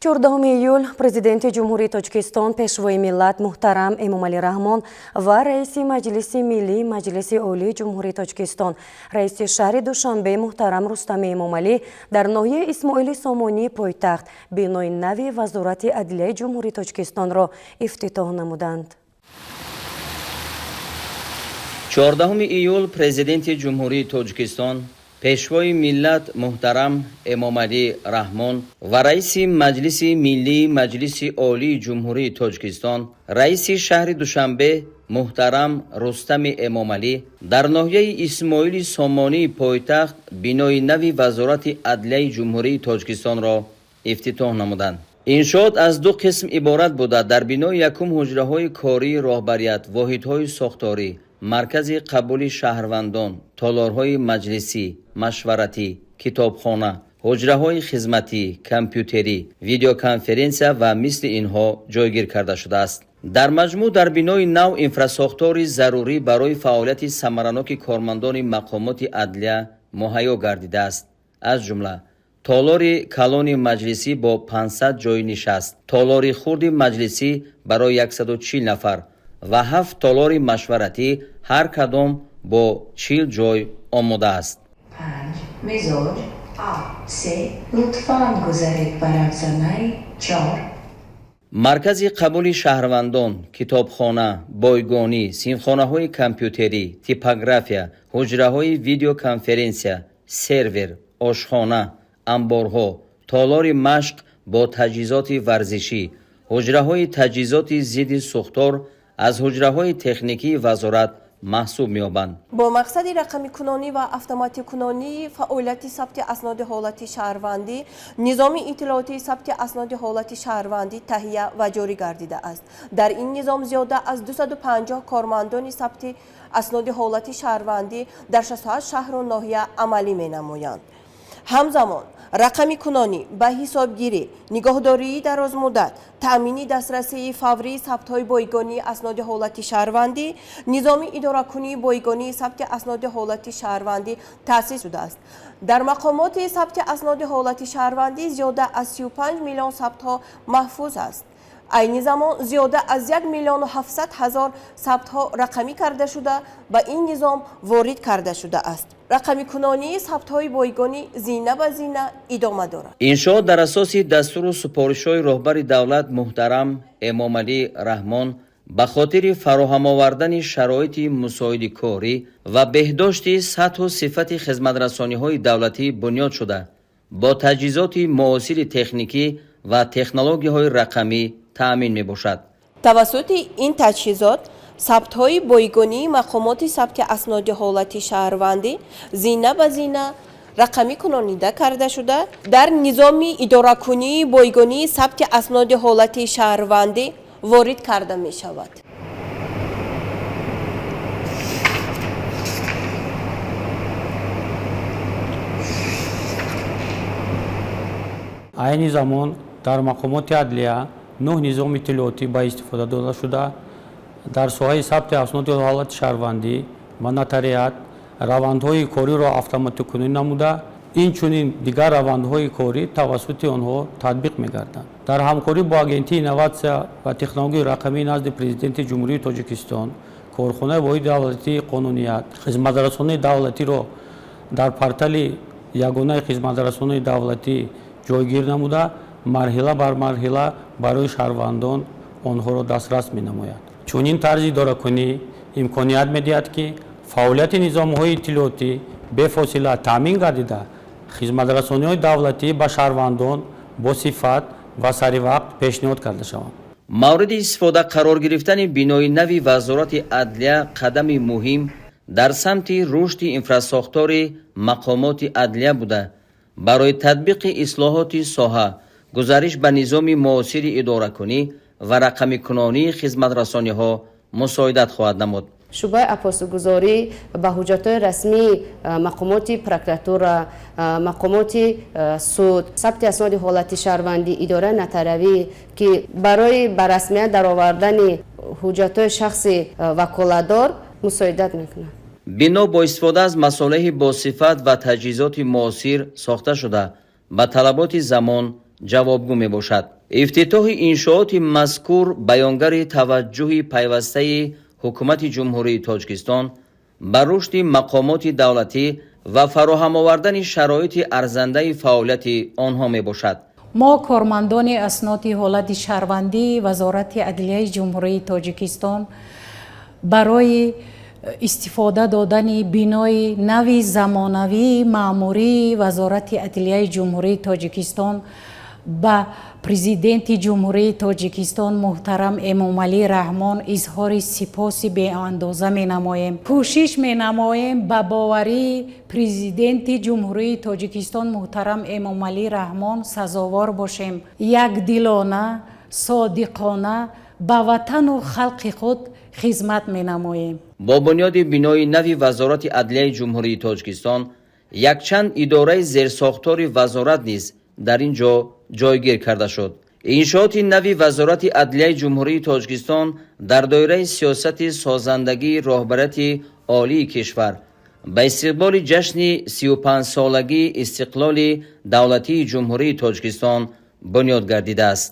14 июль президенти Ҷумҳурии Тоҷикистон пешвои миллат муҳтарам Эмомалӣ Раҳмон ва раиси Маҷлиси Миллии Маҷлиси Олии Ҷумҳурии Тоҷикистон, раиси шаҳри Душанбе муҳтарам Рустами Эмомалӣ дар ноҳияи Исмоили Сомонии пойтахт бинои нави Вазорати Адлияи Ҷумҳурии Тоҷикистонро ифтитоҳ намуданд. 14 июл президенти Ҷумҳурии Тоҷикистон пешвои миллат муҳтарам Эмомалӣ Раҳмон ва раиси Маҷлиси Миллии Маҷлиси Олии Ҷумҳурии Тоҷикистон, раиси шаҳри Душанбе муҳтарам Рустами Эмомалӣ дар ноҳияи Исмоили Сомонии пойтахт бинои нави Вазорати Адлияи Ҷумҳурии Тоҷикистонро ифтитоҳ намуданд. Иншоот аз ду қисм иборат буда дар бинои якум ҳуҷраҳои кории роҳбарият, воҳидҳои сохторӣ, маркази қабули шаҳрвандон, толорҳои маҷлисӣ, машваратӣ, китобхона, ҳуҷраҳои хизматӣ, компютерӣ, видеоконференсия ва мисли инҳо ҷойгир карда шудааст. дар маҷмӯъ дар бинои нав инфраструктури зарурӣ барои фаъолияти самараноки кормандони мақомоти адлия муҳайё гардидааст. аз ҷумла толори калони маҷлисӣ бо 500 ҷойи нишаст, толори хурди маҷлисӣ барои 140 нафар ва 7 толори машваратӣ, ҳар кадом бо 40 ҷой омода аст. 5 мизоҷ А3 лутфан гузаред бар афзанаи 4. маркази қабули шаҳрвандон, китобхона, бойгонӣ, синфхонаҳои компютерӣ, типография, ҳуҷраҳои видеоконференсия, сервер, ошхона, амборҳо, толори машқ бо таҷҳизоти варзишӣ, ҳуҷраҳои таҷҳизоти зидди сӯхтор аз ҳуҷраҳои техникии вазорат маҳсуб меёбанд. бо мақсади рақамикунонӣ ва автоматикунонии фаъолияти сабти асноди ҳолати шаҳрвандӣ, низоми иттилоотии сабти асноди ҳолати шаҳрвандӣ таҳия ва ҷорӣ гардида аст. дар ин низом зиёда аз 250 кормандони сабти асноди ҳолати шаҳрвандӣ дар 68 шаҳру ноҳия амалӣ менамоянд. ҳамзамон рақамикунонӣ ба ҳисобгирӣ, нигоҳдории дарозмуддат, таъмини дастрасии фаврии сабтҳои бойгонии асноди ҳолати шаҳрвандӣ, низоми идоракунии бойгонии сабти асноди ҳолати шаҳрвандӣ таъсис шудааст. дар мақомоти сабти асноди ҳолати шаҳрвандӣ зиёда аз 35 миллион сабтҳо маҳфуз аст. айни замон зиёда аз 1 миллион 700 ҳазор сабтҳо рақамӣ карда шуда ба ин низом ворид карда шудааст. рақамикунонии сабтҳои бойгонӣ зина ба зина идома дорад. иншоот дар асоси дастуру супоришҳои роҳбари давлат муҳтарам Эмомалӣ Раҳмон ба хотири фароҳам овардани шароити мусоиди корӣ ва беҳдошти сатҳу сифати хизматрасониҳои давлатӣ бунёд шуда, бо таҷҳизоти муосири техникӣ ва технологияҳои рақамӣ таъмин мебошад. тавассути ин таҷҳизот сабтҳои бойгонии мақомоти сабти асноди ҳолати шаҳрвандӣ зина ба зина рақамӣ кунонида карда шуда дар низоми идоракунии бойгонии сабти асноди ҳолати шаҳрвандӣ ворид карда мешавад. айни замон дар мақомоти адлия 9 низоми иттилоотӣ ба истифода дода шуда дар соҳаи сабти асноди ҳолати шаҳрвандӣ ва нотариат равандҳои кориро автоматикунӣ намуда, инчунин дигар равандҳои корӣ тавассути онҳо татбиқ мегарданд. дар ҳамкорӣ бо агентии инноватсия ва технологияи рақамӣ назди президенти ҷумҳурии Тоҷикистон, корхонаи воҳиди давлатии қонуният хизматрасонаи давлатиро дар портали ягонаи хизматрасонаи давлатӣ ҷойгир намуда, марҳила бар марҳила барои шаҳрвандон онҳоро дастрас менамояд. чунин тарзи идоракунӣ имконият медиҳад ки фаъолияти низомҳои иттилоотӣ бефосила таъмин гардида хизматрасониҳои давлатӣ ба шаҳрвандон бо сифат ва саривақт пешниҳод карда шаванд. мавриди истифода қарор гирифтани бинои нави Вазорати Адлия қадами муҳим дар самти рушди инфрасохтори мақомоти адлия буда, барои татбиқи ислоҳоти соҳа, гузариш ба низоми муосири идоракунӣ ва рақамикунонии хизматрасониҳо мусоидат хоҳад намуд. шӯъбаи апосугузорӣ ба ҳуҷҷатҳои расмии мақомоти прокуратура, мақомоти суд, сабти асноди ҳолати шаҳрвандӣ, идораи нотариявӣ ки барои ба расмият даровардани ҳуҷҷатҳои шахси ваколатдор мусоидат мекунад. бино бо истифода аз масолиҳи босифат ва таҷҳизоти муосир сохта шуда ба талаботи замон ҷавобгӯ мебошад. ифтитоҳи иншооти мазкур баёнгари таваҷҷӯҳи пайвастаи ҳукумати ҷумҳурии Тоҷикистон ба рушди мақомоти давлатӣ ва фароҳам овардани шароити арзандаи фаъолияти онҳо мебошад. мо кормандони асноди ҳолати шаҳрвандӣ вазорати адлияи ҷумҳурии Тоҷикистон барои истифода додани бинои нави замонавии маъмурии вазорати адлияи ҷумҳурии Тоҷикистон ба президенти ҷумҳурии Тоҷикистон муҳтарам Эмомалӣ Раҳмон изҳори сипоси беандоза менамоем. кӯшиш менамоем ба боварии президенти ҷумҳурии Тоҷикистон муҳтарам Эмомалӣ Раҳмон сазовор бошем. якдилона, содиқона ба ватану халқи худ хизмат менамоем. бо бунёди бинои нави вазорати адлияи ҷумҳурии Тоҷикистон якчанд идораи зерсохтори вазорат низ дар ин ҷо ҷойгир карда шуд. иншооти нави вазорати адлияи ҷумҳурии Тоҷикистон дар доираи сиёсати созандагии роҳбарияти олии кишвар ба истиқболи ҷашни 35-солагии истиқлоли давлатии ҷумҳурии Тоҷикистон бунёд гардидааст.